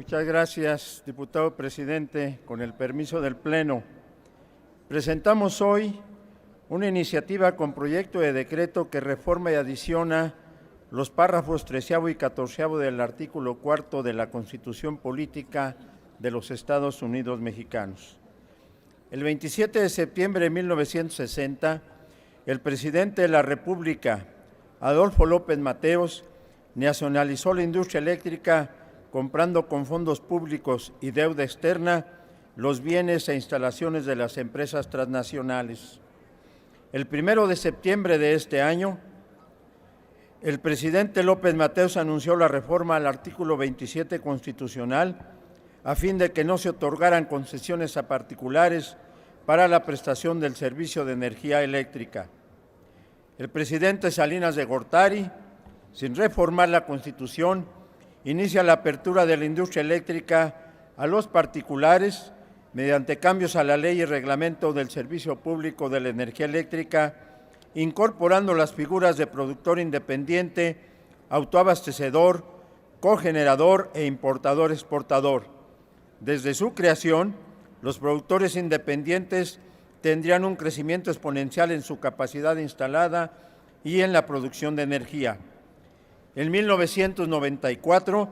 Muchas gracias, diputado presidente. Con el permiso del Pleno, presentamos hoy una iniciativa con proyecto de decreto que reforma y adiciona los párrafos 13º y 14º del artículo 4 de la Constitución Política de los Estados Unidos Mexicanos. El 27 de septiembre de 1960, el presidente de la República, Adolfo López Mateos, nacionalizó la industria eléctrica comprando con fondos públicos y deuda externa los bienes e instalaciones de las empresas transnacionales. El 1 de septiembre de este año, el presidente López Mateos anunció la reforma al artículo 27 constitucional a fin de que no se otorgaran concesiones a particulares para la prestación del servicio de energía eléctrica. El presidente Salinas de Gortari, sin reformar la Constitución, inicia la apertura de la industria eléctrica a los particulares mediante cambios a la ley y reglamento del Servicio Público de la Energía Eléctrica, incorporando las figuras de productor independiente, autoabastecedor, cogenerador e importador-exportador. Desde su creación, los productores independientes tendrían un crecimiento exponencial en su capacidad instalada y en la producción de energía. En 1994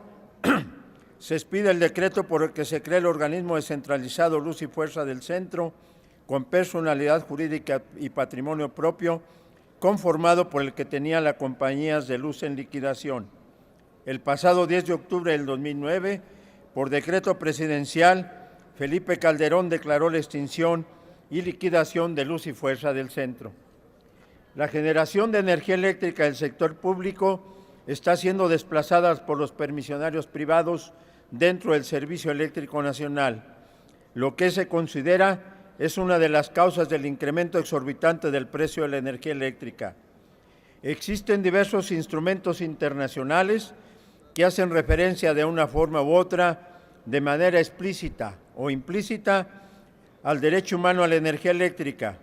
se expide el decreto por el que se crea el organismo descentralizado Luz y Fuerza del Centro, con personalidad jurídica y patrimonio propio, conformado por el que tenía las compañías de luz en liquidación. El pasado 10 de octubre del 2009, por decreto presidencial, Felipe Calderón declaró la extinción y liquidación de Luz y Fuerza del Centro. La generación de energía eléctrica del sector público está siendo desplazada por los permisionarios privados dentro del Servicio Eléctrico Nacional, lo que se considera es una de las causas del incremento exorbitante del precio de la energía eléctrica. Existen diversos instrumentos internacionales que hacen referencia de una forma u otra, de manera explícita o implícita, al derecho humano a la energía eléctrica,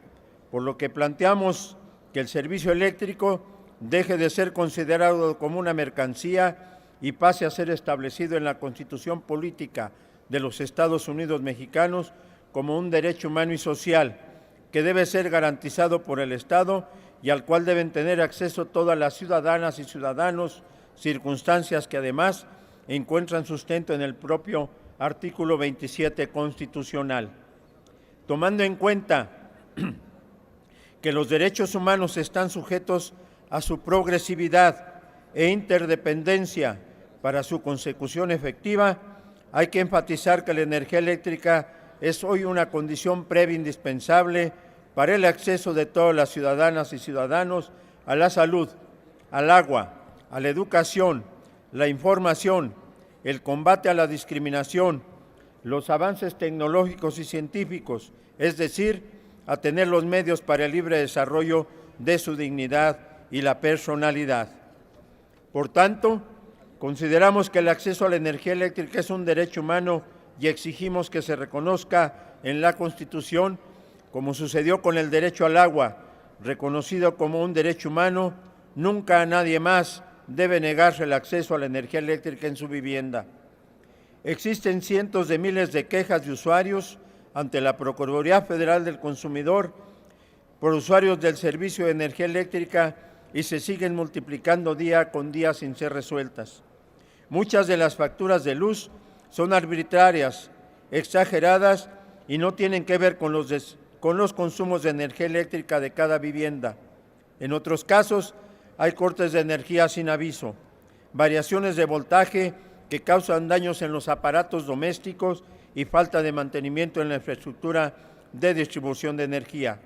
por lo que planteamos que el servicio eléctrico deje de ser considerado como una mercancía y pase a ser establecido en la Constitución Política de los Estados Unidos Mexicanos como un derecho humano y social que debe ser garantizado por el Estado y al cual deben tener acceso todas las ciudadanas y ciudadanos, circunstancias que además encuentran sustento en el propio artículo 27 constitucional. Tomando en cuenta que los derechos humanos están sujetos a su progresividad e interdependencia para su consecución efectiva, hay que enfatizar que la energía eléctrica es hoy una condición previa indispensable para el acceso de todas las ciudadanas y ciudadanos a la salud, al agua, a la educación, la información, el combate a la discriminación, los avances tecnológicos y científicos, es decir, a tener los medios para el libre desarrollo de su dignidad y la personalidad. Por tanto, consideramos que el acceso a la energía eléctrica es un derecho humano y exigimos que se reconozca en la Constitución, como sucedió con el derecho al agua, reconocido como un derecho humano. Nunca a nadie más debe negarse el acceso a la energía eléctrica en su vivienda. Existen cientos de miles de quejas de usuarios ante la Procuraduría Federal del Consumidor por usuarios del servicio de energía eléctrica y se siguen multiplicando día con día sin ser resueltas. Muchas de las facturas de luz son arbitrarias, exageradas y no tienen que ver con los consumos de energía eléctrica de cada vivienda. En otros casos, hay cortes de energía sin aviso, variaciones de voltaje que causan daños en los aparatos domésticos y falta de mantenimiento en la infraestructura de distribución de energía.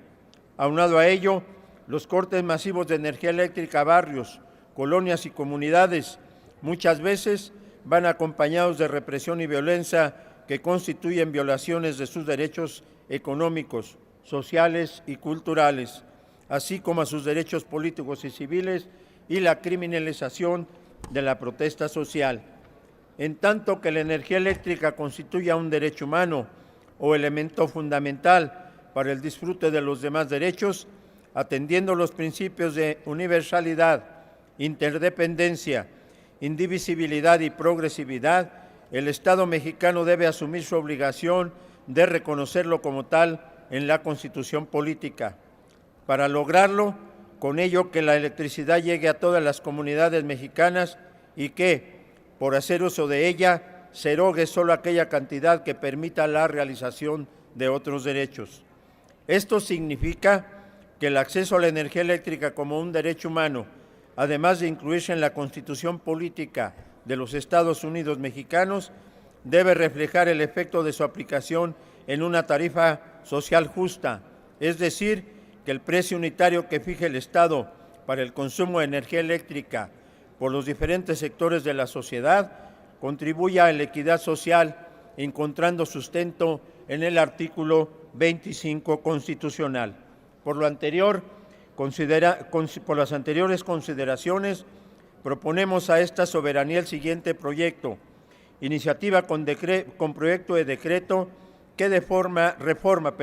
Aunado a ello, los cortes masivos de energía eléctrica a barrios, colonias y comunidades muchas veces van acompañados de represión y violencia que constituyen violaciones de sus derechos económicos, sociales y culturales, así como a sus derechos políticos y civiles y la criminalización de la protesta social. En tanto que la energía eléctrica constituya un derecho humano o elemento fundamental para el disfrute de los demás derechos, atendiendo los principios de universalidad, interdependencia, indivisibilidad y progresividad, el Estado mexicano debe asumir su obligación de reconocerlo como tal en la Constitución política. Para lograrlo, con ello que la electricidad llegue a todas las comunidades mexicanas y que, por hacer uso de ella, se erogue solo aquella cantidad que permita la realización de otros derechos. Esto significa que el acceso a la energía eléctrica como un derecho humano, además de incluirse en la Constitución política de los Estados Unidos mexicanos, debe reflejar el efecto de su aplicación en una tarifa social justa, es decir, que el precio unitario que fije el Estado para el consumo de energía eléctrica por los diferentes sectores de la sociedad contribuya a la equidad social, encontrando sustento en el artículo 25 constitucional. Por lo anterior, por las anteriores consideraciones, proponemos a esta soberanía el siguiente proyecto: iniciativa con proyecto de decreto que reforma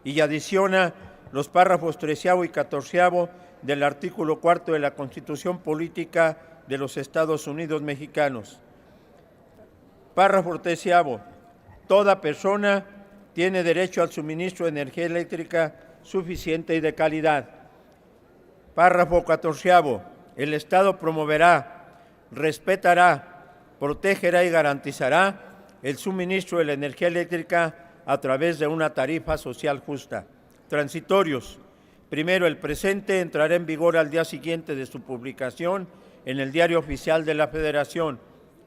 y adiciona los párrafos 13º y 14º del artículo 4 de la Constitución Política de los Estados Unidos Mexicanos. Párrafo 13º. Toda persona tiene derecho al suministro de energía eléctrica suficiente y de calidad. Párrafo 14º. El Estado promoverá, respetará, protegerá y garantizará el suministro de la energía eléctrica a través de una tarifa social justa. Transitorios. Primero, el presente entrará en vigor al día siguiente de su publicación en el Diario Oficial de la Federación.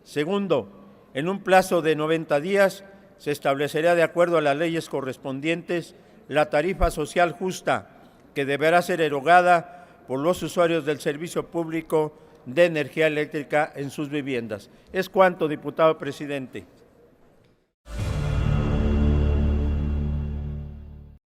Segundo, en un plazo de 90 días se establecerá, de acuerdo a las leyes correspondientes, la tarifa social justa, que deberá ser erogada por los usuarios del servicio público de energía eléctrica en sus viviendas. Es cuanto, diputado presidente.